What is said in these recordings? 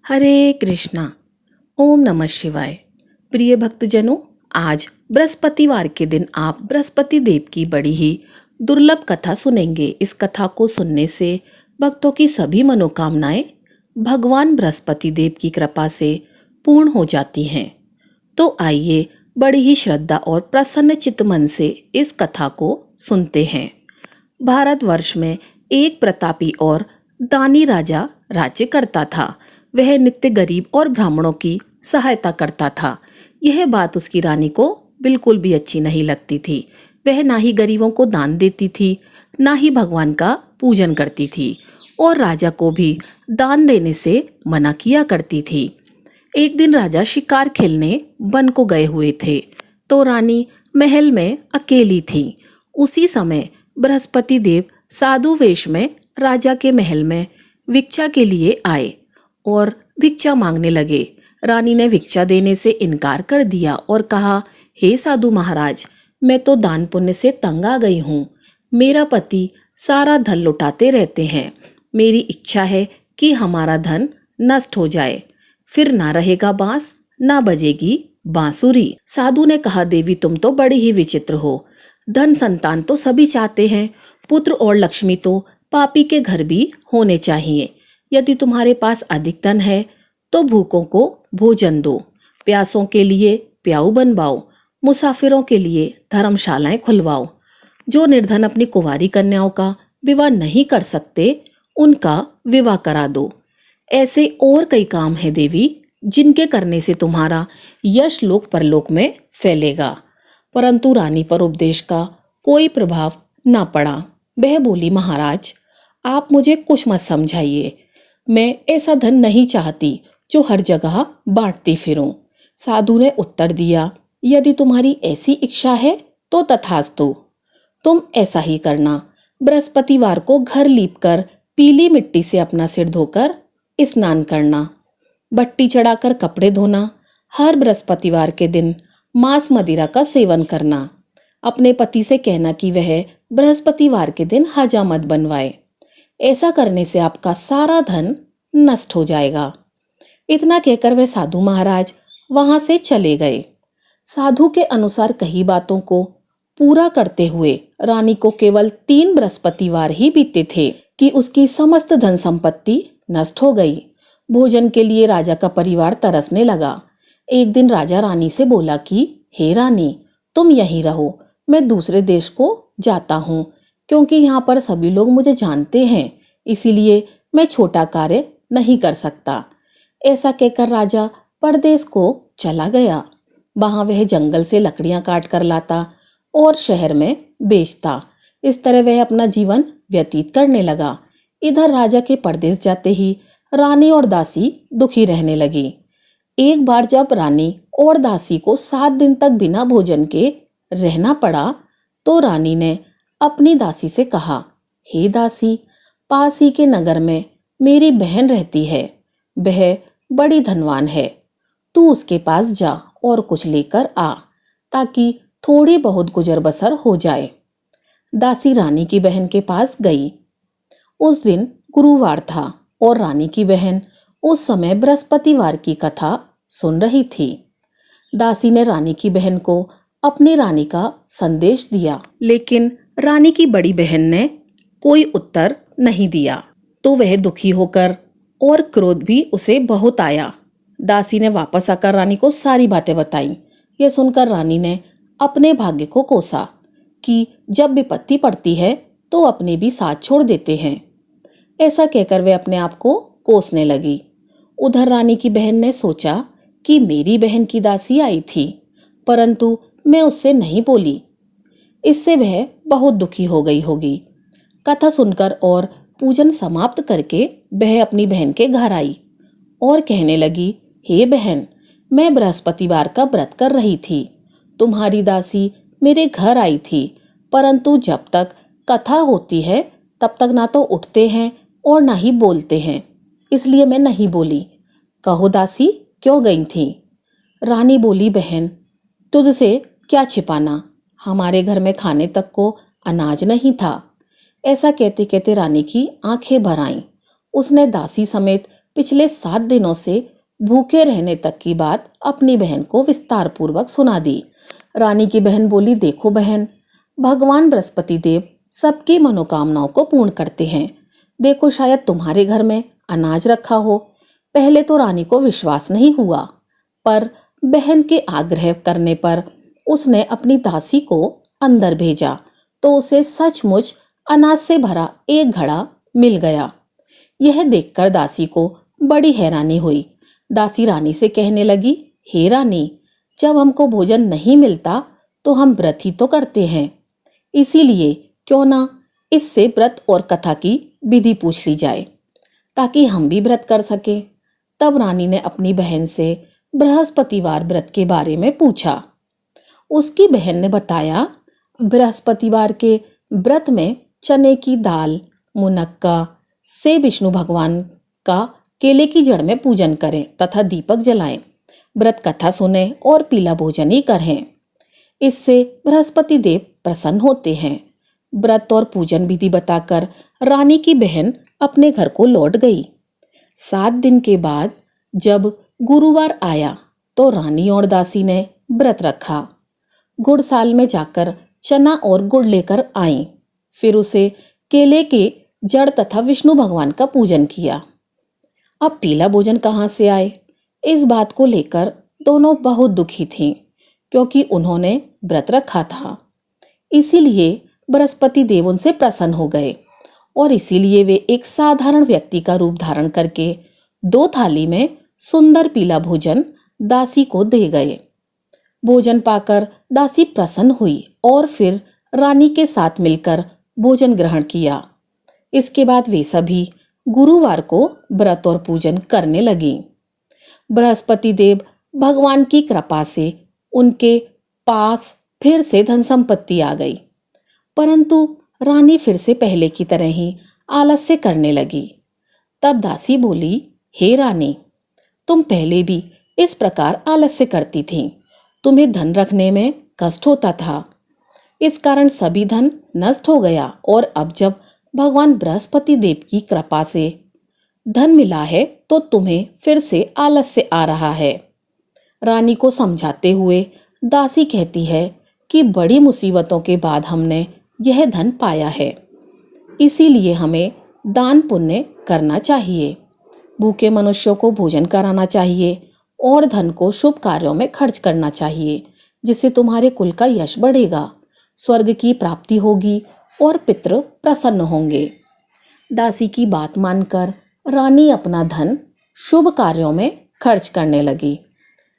हरे कृष्णा। ओम नमः शिवाय। प्रिय भक्तजनों, आज बृहस्पतिवार के दिन आप बृहस्पति देव की बड़ी ही दुर्लभ कथा सुनेंगे। इस कथा को सुनने से भक्तों की सभी मनोकामनाएं भगवान बृहस्पति देव की कृपा से पूर्ण हो जाती हैं। तो आइए बड़ी ही श्रद्धा और प्रसन्न चित्त मन से इस कथा को सुनते हैं। भारतवर्ष में एक प्रतापी और दानी राजा राज्य करता था। वह नित्य गरीब और ब्राह्मणों की सहायता करता था। यह बात उसकी रानी को बिल्कुल भी अच्छी नहीं लगती थी। वह ना ही गरीबों को दान देती थी, ना ही भगवान का पूजन करती थी और राजा को भी दान देने से मना किया करती थी। एक दिन राजा शिकार खेलने वन को गए हुए थे, तो रानी महल में अकेली थी। उसी समय बृहस्पति देव साधु वेश में राजा के महल में भिक्षा के लिए आए और भिक्षा मांगने लगे। रानी ने भिक्षा देने से इनकार कर दिया और कहा, हे साधु महाराज, मैं तो दान पुण्य से तंग आ गई हूँ। मेरा पति सारा धन लुटाते रहते हैं। मेरी इच्छा है कि हमारा धन नष्ट हो जाए, फिर ना रहेगा बांस, ना बजेगी बांसुरी। साधु ने कहा, देवी तुम तो बड़ी ही विचित्र हो। धन संतान तो सभी चाहते हैं, पुत्र और लक्ष्मी तो पापी के घर भी होने चाहिए। यदि तुम्हारे पास अधिक धन है तो भूखों को भोजन दो, प्यासों के लिए प्याऊ बनवाओ, मुसाफिरों के लिए धर्मशालाएं खुलवाओ। जो निर्धन अपनी कुंवारी कन्याओं का विवाह नहीं कर सकते, उनका विवाह करा दो। ऐसे और कई काम हैं देवी, जिनके करने से तुम्हारा यश लोक परलोक में फैलेगा। परंतु रानी पर उपदेश का कोई प्रभाव न पड़ा। वह बोली, महाराज आप मुझे कुछ मत समझाइए। मैं ऐसा धन नहीं चाहती जो हर जगह बांटती फिरूं। साधु ने उत्तर दिया, यदि तुम्हारी ऐसी इच्छा है तो तथास्तु, तुम ऐसा ही करना। बृहस्पतिवार को घर लीपकर पीली मिट्टी से अपना सिर धोकर स्नान करना, बट्टी चढ़ाकर कपड़े धोना, हर बृहस्पतिवार के दिन मांस मदिरा का सेवन करना। अपने पति से कहना कि वह बृहस्पतिवार के दिन हजामत बनवाए। ऐसा करने से आपका सारा धन नष्ट हो जाएगा। इतना कहकर वह साधु महाराज वहां से चले गए। साधु के अनुसार कही बातों को पूरा करते हुए रानी को केवल 3 बृहस्पतिवार ही बीते थे कि उसकी समस्त धन संपत्ति नष्ट हो गई। भोजन के लिए राजा का परिवार तरसने लगा। एक दिन राजा रानी से बोला कि हे रानी, तुम यहीं रहो, मैं दूसरे देश को जाता हूँ, क्योंकि यहाँ पर सभी लोग मुझे जानते हैं, इसीलिए मैं छोटा कार्य नहीं कर सकता। ऐसा कहकर राजा परदेश को चला गया। वहां वह जंगल से लकड़ियां काट कर लाता और शहर में बेचता। इस तरह वह अपना जीवन व्यतीत करने लगा। इधर राजा के परदेश जाते ही रानी और दासी दुखी रहने लगी। एक बार जब रानी और दासी को 7 दिन तक बिना भोजन के रहना पड़ा, तो रानी ने अपनी दासी से कहा, हे दासी, पास ही के नगर में मेरी बहन रहती है। वह बड़ी धनवान है, तू उसके पास जा और कुछ लेकर आ, ताकि थोड़ी बहुत गुजर बसर हो जाए। दासी रानी की बहन के पास गई। उस दिन गुरुवार था और रानी की बहन उस समय बृहस्पतिवार की कथा सुन रही थी। दासी ने रानी की बहन को अपनी रानी का संदेश दिया, लेकिन रानी की बड़ी बहन ने कोई उत्तर नहीं दिया। तो वह दुखी होकर और क्रोध भी उसे बहुत आया। दासी ने वापस आकर रानी को सारी बातें बताई। यह सुनकर रानी ने अपने भाग्य को कोसा कि जब विपत्ति पड़ती है तो अपने भी साथ छोड़ देते हैं। ऐसा कहकर वे अपने आप को कोसने लगी। उधर रानी की बहन ने सोचा कि मेरी बहन की दासी आई थी, परंतु मैं उससे नहीं बोली, इससे वह बहुत दुखी हो गई होगी। कथा सुनकर और पूजन समाप्त करके वह अपनी बहन के घर आई और कहने लगी, हे बहन, मैं बृहस्पतिवार का व्रत कर रही थी। तुम्हारी दासी मेरे घर आई थी, परंतु जब तक कथा होती है तब तक ना तो उठते हैं और ना ही बोलते हैं, इसलिए मैं नहीं बोली। कहो दासी, क्यों गई थी? रानी बोली, बहन, तुझसे क्या छिपाना, हमारे घर में खाने तक को अनाज नहीं था। ऐसा कहते कहते रानी की आंखें भर आईं। उसने दासी समेत पिछले 7 दिनों से भूखे रहने तक की बात अपनी बहन को विस्तार पूर्वक सुना दी। रानी की बहन बोली, देखो बहन, भगवान बृहस्पति देव सबकी मनोकामनाओं को पूर्ण करते हैं। देखो, शायद तुम्हारे घर में अनाज रखा हो। पहले तो रानी को विश्वास नहीं हुआ, पर बहन के आग्रह करने पर उसने अपनी दासी को अंदर भेजा तो उसे सचमुच अनाज से भरा एक घड़ा मिल गया। यह देखकर दासी को बड़ी हैरानी हुई। दासी रानी से कहने लगी, हे रानी, जब हमको भोजन नहीं मिलता तो हम व्रत ही तो करते हैं, इसीलिए क्यों ना इससे व्रत और कथा की विधि पूछ ली जाए ताकि हम भी व्रत कर सकें। तब रानी ने अपनी बहन से बृहस्पतिवार व्रत के बारे में पूछा। उसकी बहन ने बताया, बृहस्पतिवार के व्रत में चने की दाल, मुनक्का से विष्णु भगवान का केले की जड़ में पूजन करें तथा दीपक जलाएं, व्रत कथा सुने और पीला भोजन ही करें। इससे बृहस्पति देव प्रसन्न होते हैं। व्रत और पूजन विधि बताकर रानी की बहन अपने घर को लौट गई। 7 दिन के बाद जब गुरुवार आया तो रानी और दासी ने व्रत रखा। गुड़साल में जाकर चना और गुड़ लेकर आईं। फिर उसे केले के जड़ तथा विष्णु भगवान का पूजन किया। अब पीला भोजन कहाँ से आए, इस बात को लेकर दोनों बहुत दुखी थीं, क्योंकि उन्होंने व्रत रखा था। इसीलिए बृहस्पति देव उनसे प्रसन्न हो गए और इसीलिए वे एक साधारण व्यक्ति का रूप धारण करके 2 थाली में सुंदर पीला भोजन दासी को दे गए। भोजन पाकर दासी प्रसन्न हुई और फिर रानी के साथ मिलकर भोजन ग्रहण किया। इसके बाद वे सभी गुरुवार को व्रत और पूजन करने लगी। बृहस्पति देव भगवान की कृपा से उनके पास फिर से धन संपत्ति आ गई, परंतु रानी फिर से पहले की तरह ही आलस्य करने लगी। तब दासी बोली, हे रानी, तुम पहले भी इस प्रकार आलस्य करती थी। तुम्हें धन रखने में कष्ट होता था, इस कारण सभी धन नष्ट हो गया और अब जब भगवान बृहस्पति देव की कृपा से धन मिला है तो तुम्हें फिर से आलस्य आ रहा है। रानी को समझाते हुए दासी कहती है कि बड़ी मुसीबतों के बाद हमने यह धन पाया है, इसीलिए हमें दान पुण्य करना चाहिए, भूखे मनुष्यों को भोजन कराना चाहिए और धन को शुभ कार्यों में खर्च करना चाहिए, जिससे तुम्हारे कुल का यश बढ़ेगा, स्वर्ग की प्राप्ति होगी और पितृ प्रसन्न होंगे। दासी की बात मानकर रानी अपना धन शुभ कार्यों में खर्च करने लगी,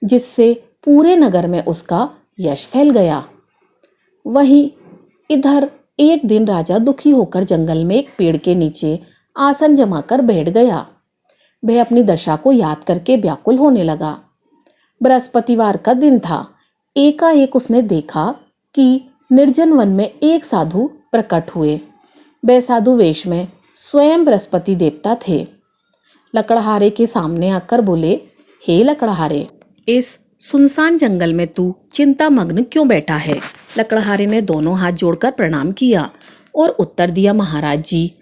जिससे पूरे नगर में उसका यश फैल गया। वहीं इधर एक दिन राजा दुखी होकर जंगल में एक पेड़ के नीचे आसन जमाकर बैठ गया। वह अपनी दशा को याद करके व्याकुल होने लगा। बृहस्पतिवार का दिन था। एकाएक उसने देखा कि निर्जन वन में एक साधु प्रकट हुए। वह साधु वेश में स्वयं बृहस्पति देवता थे। लकड़हारे के सामने आकर बोले, हे लकड़हारे, इस सुनसान जंगल में तू चिंता मग्न क्यों बैठा है? लकड़हारे ने दोनों हाथ जोड़कर प्रणाम किया और उत्तर दिया, महाराज जी,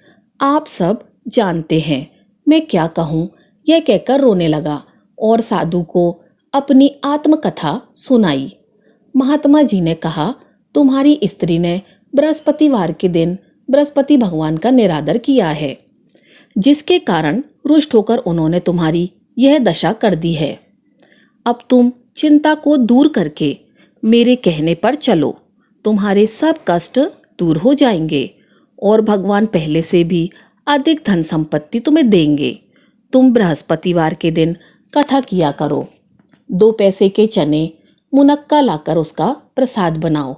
आप सब जानते हैं मैं क्या कहूँ, यह कहकर रोने लगा और साधु को अपनी आत्मकथा सुनाई। महात्मा जी ने कहा, तुम्हारी स्त्री ने बृहस्पतिवार के दिन बृहस्पति भगवान का निरादर किया है, जिसके कारण रुष्ट होकर उन्होंने तुम्हारी यह दशा कर दी है। अब तुम चिंता को दूर करके मेरे कहने पर चलो, तुम्हारे सब कष्ट दूर हो जाएंगे और भगवान पहले से भी अधिक धन संपत्ति तुम्हें देंगे। तुम बृहस्पतिवार के दिन कथा किया करो। 2 पैसे के चने मुनक्का लाकर उसका प्रसाद बनाओ।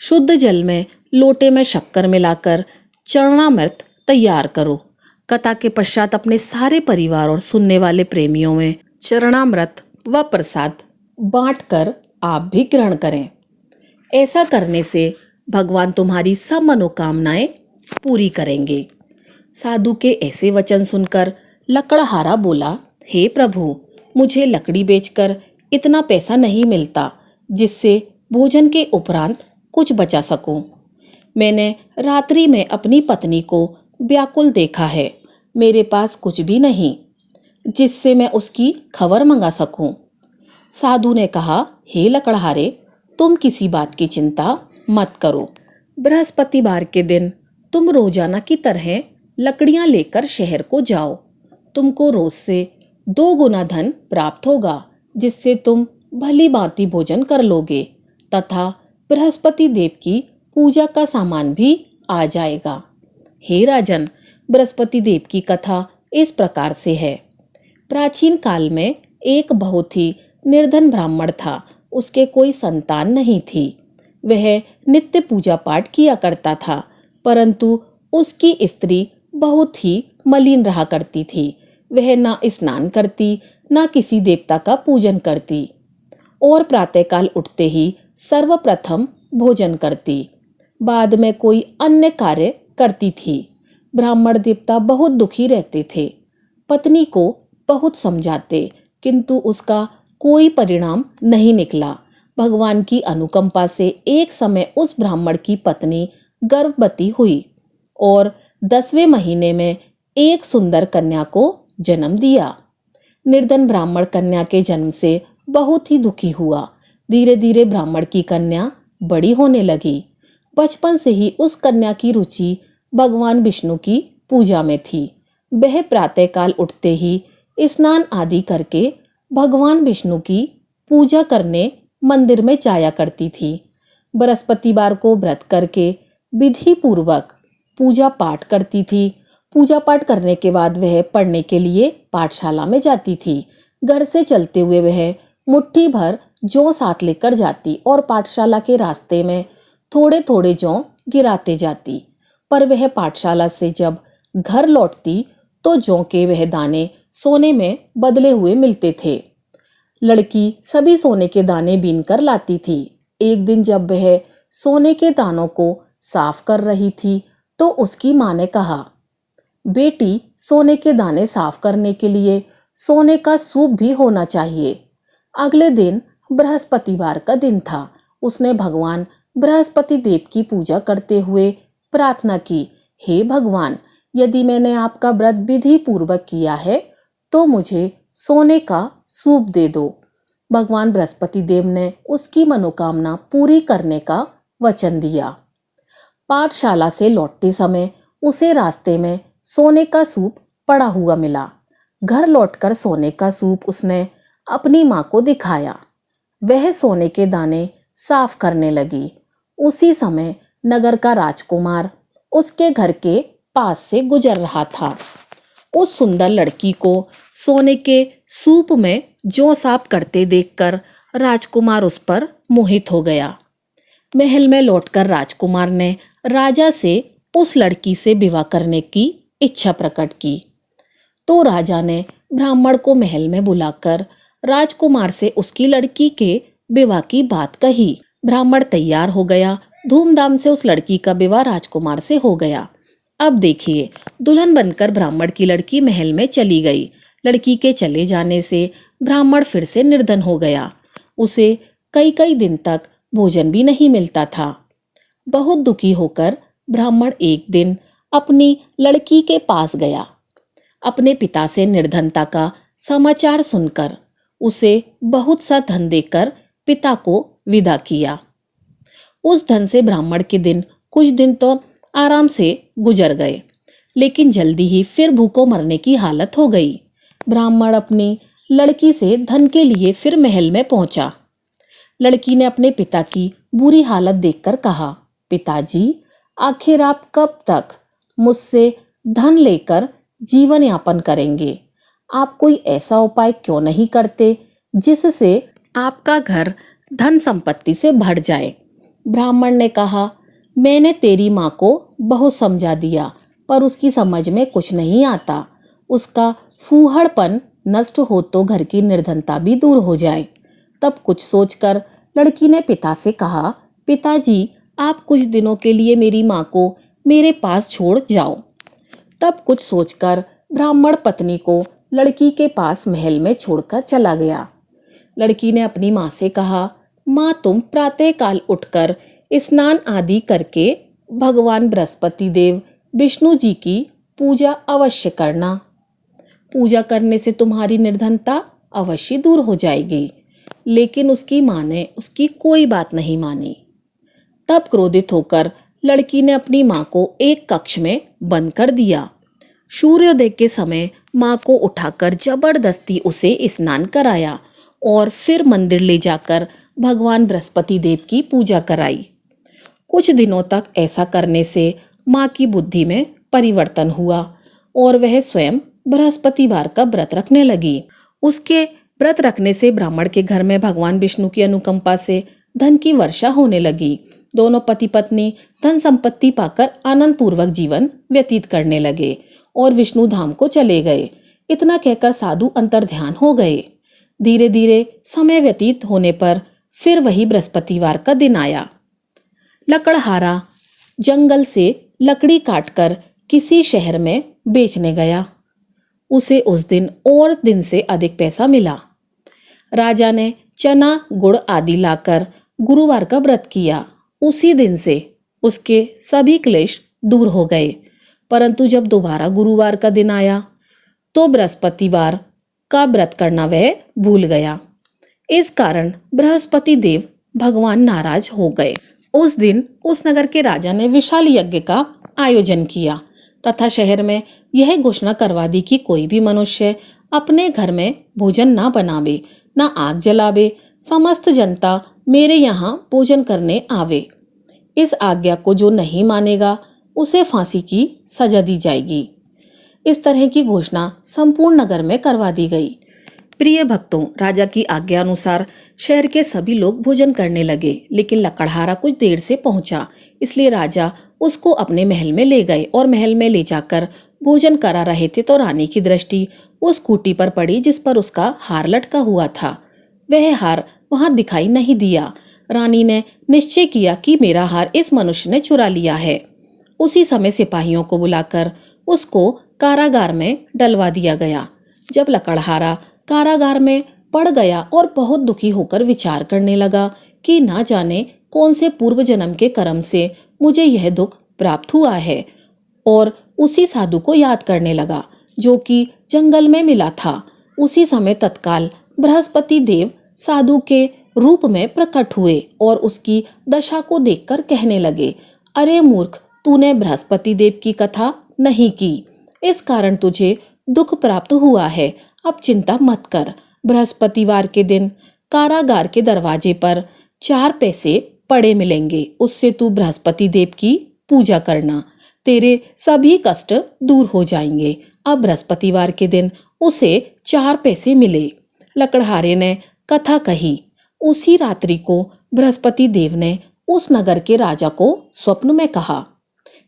शुद्ध जल में लोटे में शक्कर मिलाकर चरणामृत तैयार करो। कथा के पश्चात अपने सारे परिवार और सुनने वाले प्रेमियों में चरणामृत व प्रसाद बांटकर आप भी ग्रहण करें। ऐसा करने से भगवान तुम्हारी सब मनोकामनाएं पूरी करेंगे। साधु के ऐसे वचन सुनकर लकड़हारा बोला, हे प्रभु, मुझे लकड़ी बेचकर इतना पैसा नहीं मिलता जिससे भोजन के उपरांत कुछ बचा सकूं। मैंने रात्रि में अपनी पत्नी को व्याकुल देखा है, मेरे पास कुछ भी नहीं। जिससे मैं उसकी खबर मंगा सकूं। साधु ने कहा, हे लकड़हारे, तुम किसी बात की चिंता मत करो। बृहस्पतिवार के दिन तुम रोजाना की तरह लकड़ियां लेकर शहर को जाओ। तुमको रोज से 2 गुना धन प्राप्त होगा, जिससे तुम भली भांति भोजन कर लोगे तथा बृहस्पति देव की पूजा का सामान भी आ जाएगा। हे राजन, बृहस्पति देव की कथा इस प्रकार से है। प्राचीन काल में एक बहुत ही निर्धन ब्राह्मण था। उसके कोई संतान नहीं थी। वह नित्य पूजा पाठ किया करता था, परंतु उसकी स्त्री बहुत ही मलिन रहा करती थी। वह ना स्नान करती, ना किसी देवता का पूजन करती और प्रातःकाल उठते ही सर्वप्रथम भोजन करती, बाद में कोई अन्य कार्य करती थी। ब्राह्मण देवता बहुत दुखी रहते थे। पत्नी को बहुत समझाते, किंतु उसका कोई परिणाम नहीं निकला। भगवान की अनुकंपा से एक समय उस ब्राह्मण की पत्नी गर्भवती हुई और 10वें महीने में एक सुंदर कन्या को जन्म दिया। निर्धन ब्राह्मण कन्या के जन्म से बहुत ही दुखी हुआ। धीरे धीरे ब्राह्मण की कन्या बड़ी होने लगी। बचपन से ही उस कन्या की रुचि भगवान विष्णु की पूजा में थी। वह प्रातःकाल उठते ही स्नान आदि करके भगवान विष्णु की पूजा करने मंदिर में जाया करती थी। बृहस्पतिवार को व्रत करके विधि पूर्वक पूजा पाठ करती थी। पूजा पाठ करने के बाद वह पढ़ने के लिए पाठशाला में जाती थी। घर से चलते हुए वह मुट्ठी भर जौ साथ लेकर जाती और पाठशाला के रास्ते में थोड़े थोड़े जौ गिराते जाती। पर वह पाठशाला से जब घर लौटती तो जौ के वह दाने सोने में बदले हुए मिलते थे। लड़की सभी सोने के दाने बीन कर लाती थी। एक दिन जब वह सोने के दानों को साफ कर रही थी तो उसकी माँ ने कहा, बेटी, सोने के दाने साफ करने के लिए सोने का सूप भी होना चाहिए। अगले दिन बृहस्पतिवार का दिन था। उसने भगवान बृहस्पति देव की पूजा करते हुए प्रार्थना की, हे भगवान, यदि मैंने आपका व्रत विधि पूर्वक किया है तो मुझे सोने का सूप दे दो। भगवान बृहस्पति देव ने उसकी मनोकामना पूरी करने का वचन दिया। पाठशाला से लौटते समय उसे रास्ते में सोने का सूप पड़ा हुआ मिला। घर लौटकर सोने का सूप उसने अपनी माँ को दिखाया। वह सोने के दाने साफ करने लगी। उसी समय नगर का राजकुमार उसके घर के पास से गुजर रहा था। उस सुंदर लड़की को सोने के सूप में जौ साफ करते देखकर राजकुमार उस पर मोहित हो गया। महल में लौटकर राजकुमार ने राजा से उस लड़की से विवाह करने की इच्छा प्रकट की। तो राजा ने ब्राह्मण को महल में बुलाकर राजकुमार से उसकी लड़की के विवाह की बात कही। ब्राह्मण तैयार हो गया। धूमधाम से उस लड़की का विवाह राजकुमार से हो गया। अब देखिए, दुल्हन बनकर ब्राह्मण की लड़की महल में चली गई। लड़की के चले जाने से ब्राह्मण फिर से निर्धन हो गया। उसे कई कई दिन तक भोजन भी नहीं मिलता था। बहुत दुखी होकर ब्राह्मण एक दिन अपनी लड़की के पास गया। अपने पिता से निर्धनता का समाचार सुनकर उसे बहुत सा धन देकर पिता को विदा किया। उस धन से ब्राह्मण के दिन कुछ दिन तो आराम से गुजर गए, लेकिन जल्दी ही फिर भूखों मरने की हालत हो गई। ब्राह्मण अपनी लड़की से धन के लिए फिर महल में पहुंचा। लड़की ने अपने पिता की बुरी हालत देखकर कहा, पिताजी, आखिर आप कब तक मुझसे धन लेकर जीवन यापन करेंगे? आप कोई ऐसा उपाय क्यों नहीं करते जिससे आपका घर धन संपत्ति से भर जाए? ब्राह्मण ने कहा, मैंने तेरी माँ को बहुत समझा दिया, पर उसकी समझ में कुछ नहीं आता। उसका फूहड़पन नष्ट हो तो घर की निर्धनता भी दूर हो जाए। तब कुछ सोचकर लड़की ने पिता से कहा, पिताजी, आप कुछ दिनों के लिए मेरी माँ को मेरे पास छोड़ जाओ। तब कुछ सोचकर ब्राह्मण पत्नी को लड़की के पास महल में छोड़कर चला गया। लड़की ने अपनी माँ से कहा, माँ, तुम प्रातःकाल उठकर स्नान आदि करके भगवान बृहस्पति देव विष्णु जी की पूजा अवश्य करना। पूजा करने से तुम्हारी निर्धनता अवश्य दूर हो जाएगी। लेकिन उसकी माँ ने उसकी कोई बात नहीं मानी। तब क्रोधित होकर लड़की ने अपनी माँ को एक कक्ष में बंद कर दिया। सूर्योदय के समय माँ को उठाकर जबरदस्ती उसे स्नान कराया और फिर मंदिर ले जाकर भगवान बृहस्पति देव की पूजा कराई। कुछ दिनों तक ऐसा करने से माँ की बुद्धि में परिवर्तन हुआ और वह स्वयं बृहस्पतिवार का व्रत रखने लगी। उसके व्रत रखने से ब्राह्मण के घर में भगवान विष्णु की अनुकंपा से धन की वर्षा होने लगी। दोनों पति पत्नी धन संपत्ति पाकर आनंद पूर्वक जीवन व्यतीत करने लगे और विष्णु धाम को चले गए। इतना कहकर साधु अंतर्ध्यान हो गए। धीरे धीरे समय व्यतीत होने पर फिर वही बृहस्पतिवार का दिन आया। लकड़हारा जंगल से लकड़ी काटकर किसी शहर में बेचने गया। उसे उस दिन और दिन से अधिक पैसा मिला। राजा ने चना गुड़ आदि लाकर गुरुवार का व्रत किया। उसी दिन से उसके सभी क्लेश दूर हो गए। परंतु जब दोबारा गुरुवार का दिन आया तो बृहस्पतिवार का व्रत करना वह भूल गया। इस कारण बृहस्पति देव भगवान नाराज हो गए। उस दिन उस नगर के राजा ने विशाल यज्ञ का आयोजन किया तथा शहर में यह घोषणा करवा दी कि कोई भी मनुष्य अपने घर में भोजन ना बनावे, ना आग जलावे। समस्त जनता मेरे यहाँ भोजन करने आवे। इस आज्ञा को जो नहीं मानेगा उसे फांसी की सजा दी जाएगी। इस तरह की घोषणा संपूर्ण नगर में करवा दी गई। प्रिय भक्तों, राजा की आज्ञा अनुसार शहर के सभी लोग भोजन करने लगे, लेकिन लकड़हारा कुछ देर से पहुंचा। इसलिए राजा उसको अपने महल में ले गए और महल में ले जाकर भोजन करा रहे थे तो रानी की दृष्टि उस खूंटी पर पड़ी जिस पर उसका हार लटका हुआ था। वह हार वहां दिखाई नहीं दिया। रानी ने निश्चय किया कि मेरा हार इस मनुष्य ने चुरा लिया है। उसी समय सिपाहियों को बुलाकर उसको कारागार में डलवा दिया गया। जब लकड़हारा कारागार में पड़ गया और बहुत दुखी होकर विचार करने लगा कि ना जाने कौन से पूर्व जन्म के कर्म से मुझे यह दुख प्राप्त हुआ है, और उसी साधु को याद करने लगा जो कि जंगल में मिला था। उसी समय तत्काल बृहस्पति देव साधु के रूप में प्रकट हुए और उसकी दशा को देखकर कहने लगे, अरे मूर्ख, तूने बृहस्पति देव की कथा नहीं की, इस कारण तुझे दुख प्राप्त हुआ है। अब चिंता मत कर। बृहस्पतिवार के दिन कारागार के दरवाजे पर 4 पैसे पड़े मिलेंगे। उससे तू बृहस्पति देव की पूजा करना, तेरे सभी कष्ट दूर हो जाएंगे। अब बृहस्पतिवार के दिन उसे 4 पैसे मिले। लकड़हारे ने कथा कही। उसी रात्रि को बृहस्पति देव ने उस नगर के राजा को स्वप्न में कहा,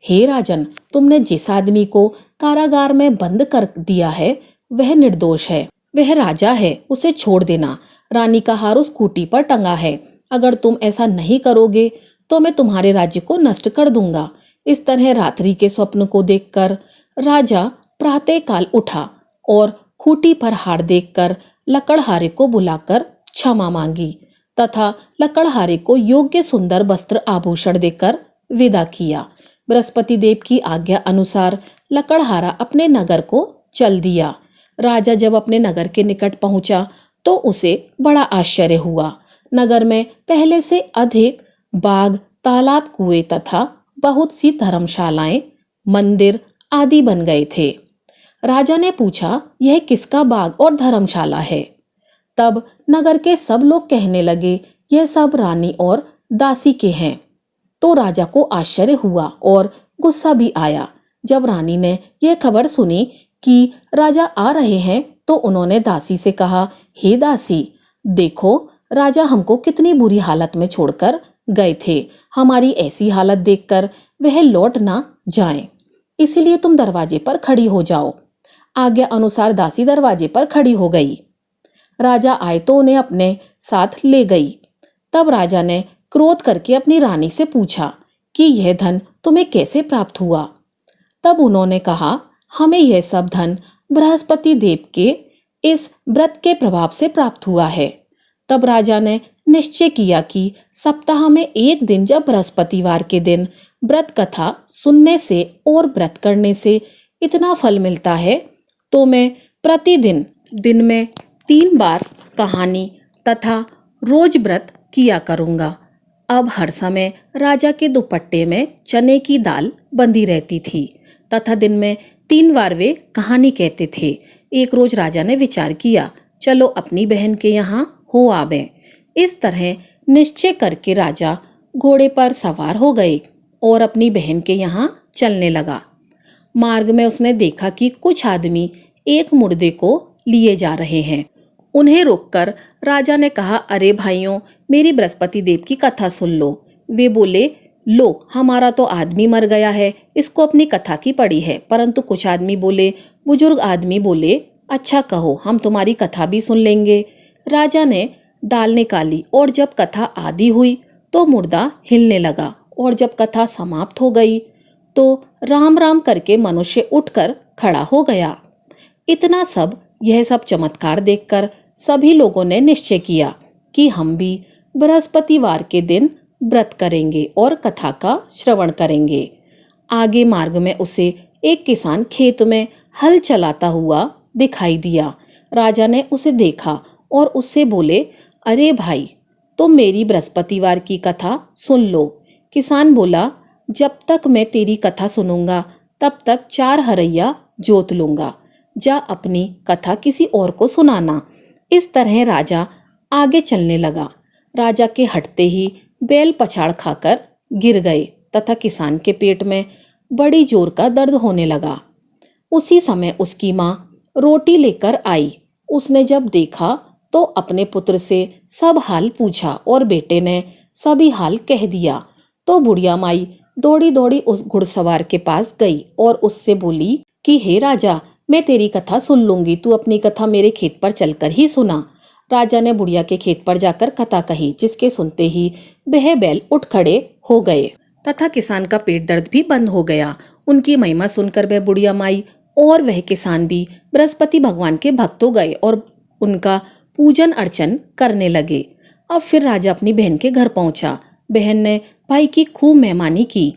हे राजन, तुमने जिस आदमी को कारागार में बंद कर दिया है वह निर्दोष है, वह राजा है, उसे छोड़ देना। रानी का हार उस खूंटी पर टंगा है। अगर तुम ऐसा नहीं करोगे तो मैं तुम्हारे राज्य को नष्ट कर दूंगा। इस तरह रात्रि के स्वप्न को देखकर राजा प्रातःकाल उठा और खूंटी पर हार देखकर लकड़हारे को बुलाकर क्षमा मांगी तथा लकड़हारे को योग्य सुंदर वस्त्र आभूषण देकर विदा किया। बृहस्पति देव की आज्ञा अनुसार लकड़हारा अपने नगर को चल दिया। राजा जब अपने नगर के निकट पहुंचा तो उसे बड़ा आश्चर्य हुआ। नगर में पहले से अधिक बाग, तालाब, कुएं तथा बहुत सी धर्मशालाएं, मंदिर आदि बन गए थे। राजा ने पूछा, यह किसका बाग और धर्मशाला है? तब नगर के सब लोग कहने लगे, यह सब रानी और दासी के हैं। तो राजा को आश्चर्य हुआ और गुस्सा भी आया। जब रानी ने यह खबर सुनी कि राजा आ रहे हैं तो उन्होंने दासी से कहा, हे दासी, देखो राजा हमको कितनी बुरी हालत में छोड़कर गए थे। हमारी ऐसी हालत देखकर वह लौट ना जाएं, इसीलिए तुम दरवाजे पर खड़ी हो जाओ। आज्ञा अनुसार दासी दरवाजे पर खड़ी हो गई। राजा आए तो उन्हें अपने साथ ले गई। तब राजा ने क्रोध करके अपनी रानी से पूछा कि यह धन तुम्हें कैसे प्राप्त हुआ? तब उन्होंने कहा, हमें यह सब धन बृहस्पति देव के इस व्रत के प्रभाव से प्राप्त हुआ है। तब राजा ने निश्चय किया कि सप्ताह में एक दिन, जब बृहस्पतिवार के दिन व्रत कथा सुनने से और व्रत करने से इतना फल मिलता है, तो मैं प्रतिदिन दिन में 3 बार कहानी तथा रोज व्रत किया करूँगा। अब हर समय राजा के दुपट्टे में चने की दाल बंधी रहती थी तथा दिन में 3 बार वे कहानी कहते थे। एक रोज राजा ने विचार किया, चलो अपनी बहन के यहाँ हो आवें। इस तरह निश्चय करके राजा घोड़े पर सवार हो गए और अपनी बहन के यहाँ चलने लगा। मार्ग में उसने देखा कि कुछ आदमी एक मुर्दे को लिए जा रहे हैं। उन्हें रोककर राजा ने कहा, अरे भाइयों, मेरी बृहस्पति देव की कथा सुन लो। वे बोले, लो, हमारा तो आदमी मर गया है, इसको अपनी कथा की पड़ी है। परंतु कुछ आदमी बोले, बुजुर्ग आदमी बोले, अच्छा कहो, हम तुम्हारी कथा भी सुन लेंगे। राजा ने दाल निकाली और जब कथा आधी हुई तो मुर्दा हिलने लगा और जब कथा समाप्त हो गई तो राम राम करके मनुष्य उठकर खड़ा हो गया। यह सब चमत्कार देखकर सभी लोगों ने निश्चय किया कि हम भी बृहस्पतिवार के दिन व्रत करेंगे और कथा का श्रवण करेंगे। आगे मार्ग में उसे एक किसान खेत में हल चलाता हुआ दिखाई दिया। राजा ने उसे देखा और उससे बोले, अरे भाई, तुम मेरी बृहस्पतिवार की कथा सुन लो। किसान बोला, जब तक मैं तेरी कथा सुनूंगा तब तक 4 हरैया जोत लूंगा। जा अपनी कथा किसी और को सुनाना। इस तरह राजा आगे चलने लगा। राजा के हटते ही बैल पछाड़ खाकर गिर गए तथा किसान के पेट में बड़ी जोर का दर्द होने लगा। उसी समय उसकी माँ रोटी लेकर आई। उसने जब देखा तो अपने पुत्र से सब हाल पूछा और बेटे ने सभी हाल कह दिया। तो बुढ़िया माई दौड़ी दौड़ी उस घुड़सवार के पास गई और उससे बोली कि हे राजा, मैं तेरी कथा सुन लूंगी, तू अपनी कथा मेरे खेत पर चलकर ही सुना। राजा ने बुढ़िया के खेत पर जाकर कथा कही, जिसके सुनते ही वह बैल उठ खड़े हो गए तथा किसान का पेट दर्द भी बंद हो गया। उनकी महिमा सुनकर वह बुढ़िया माई और वह किसान भी बृहस्पति भगवान के भक्त हो गए और उनका पूजन अर्चन करने लगे। अब फिर राजा अपनी बहन के घर पहुंचा। बहन ने भाई की खूब मेहमानी की।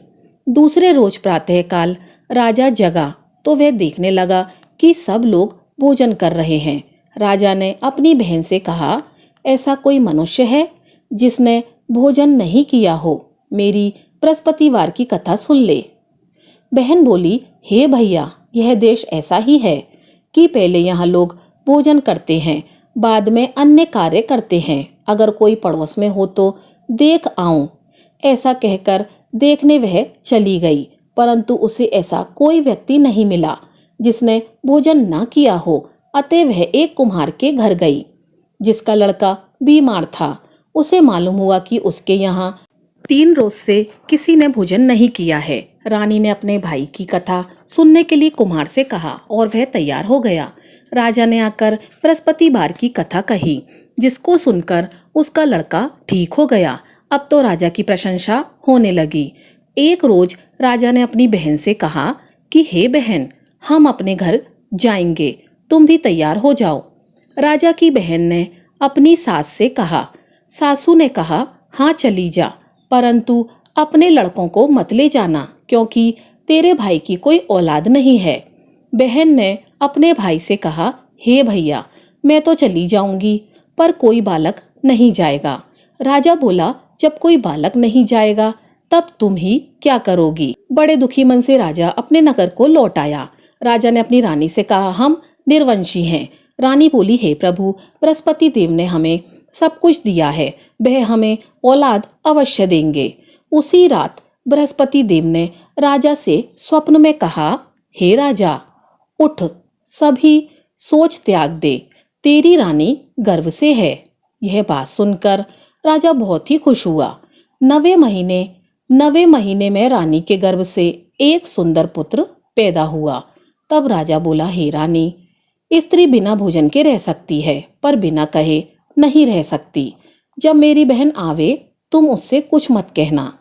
दूसरे रोज प्रातःकाल राजा जगा तो वह देखने लगा कि सब लोग भोजन कर रहे हैं। राजा ने अपनी बहन से कहा, ऐसा कोई मनुष्य है जिसने भोजन नहीं किया हो? मेरी बृहस्पतिवार की कथा सुन ले। बहन बोली, हे भैया, यह देश ऐसा ही है कि पहले यहाँ लोग भोजन करते हैं, बाद में अन्य कार्य करते हैं। अगर कोई पड़ोस में हो तो देख आऊं। ऐसा कहकर देखने वह चली गई, परंतु उसे ऐसा कोई व्यक्ति नहीं मिला जिसने भोजन न किया हो। अतः वह एक कुम्हार के घर गई जिसका लड़का बीमार था। उसे मालूम हुआ कि उसके यहाँ 3 रोज से किसी ने भोजन नहीं किया है। रानी ने अपने भाई की कथा सुनने के लिए कुम्हार से कहा और वह तैयार हो गया। राजा ने आकर बृहस्पतिवार की कथा कही, जिसको सुनकर उसका लड़का ठीक हो गया। अब तो राजा की प्रशंसा होने लगी। एक रोज राजा ने अपनी बहन से कहा कि हे बहन, हम अपने घर जाएंगे, तुम भी तैयार हो जाओ। राजा की बहन ने अपनी सास से कहा। सासू ने कहा, हाँ चली जा, परंतु अपने लड़कों को मत ले जाना, क्योंकि तेरे भाई की कोई औलाद नहीं है। बहन ने अपने भाई से कहा, हे भैया, मैं तो चली जाऊंगी, पर कोई बालक नहीं जाएगा। राजा बोला, जब कोई बालक नहीं जाएगा तब तुम ही क्या करोगी? बड़े दुखी मन से राजा अपने नगर को लौट आया। राजा ने अपनी रानी से कहा, हम निर्वंशी हैं। रानी बोली, हे प्रभु, बृहस्पति देव ने हमें सब कुछ दिया है, वह हमें औलाद अवश्य देंगे। उसी रात बृहस्पति देव ने राजा से स्वप्न में कहा, हे राजा, उठ, सभी सोच त्याग दे, तेरी रानी गर्भ से है। यह बात सुनकर राजा बहुत ही खुश हुआ। 9वें महीने में रानी के गर्भ से एक सुंदर पुत्र पैदा हुआ। तब राजा बोला, हे रानी, स्त्री बिना भोजन के रह सकती है, पर बिना कहे नहीं रह सकती। जब मेरी बहन आवे तुम उससे कुछ मत कहना।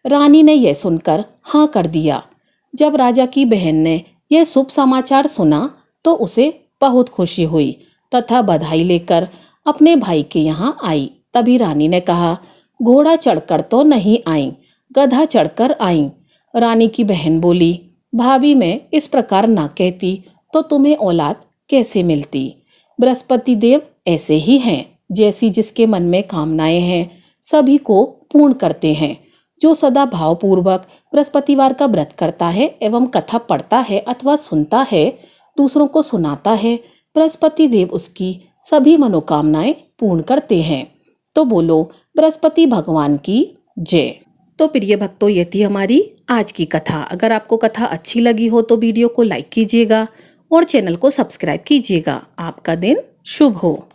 रानी ने यह सुनकर हाँ कर दिया। जब राजा की बहन ने यह शुभ समाचार सुना तो उसे बहुत खुशी हुई तथा बधाई लेकर अपने भाई के यहाँ आई। तभी रानी ने कहा, घोड़ा चढ़कर तो नहीं आई, गधा चढ़कर आई। रानी की बहन बोली, भाभी, मैं इस प्रकार ना कहती तो तुम्हें औलाद कैसे मिलती। बृहस्पति देव ऐसे ही हैं, जैसी जिसके मन में कामनाएं हैं सभी को पूर्ण करते हैं। जो सदा भावपूर्वक बृहस्पतिवार का व्रत करता है एवं कथा पढ़ता है अथवा सुनता है, दूसरों को सुनाता है, बृहस्पति देव उसकी सभी मनोकामनाएं पूर्ण करते हैं। तो बोलो बृहस्पति भगवान की जय। तो प्रिय भक्तों, ये थी हमारी आज की कथा। अगर आपको कथा अच्छी लगी हो तो वीडियो को लाइक कीजिएगा और चैनल को सब्सक्राइब कीजिएगा। आपका दिन शुभ हो।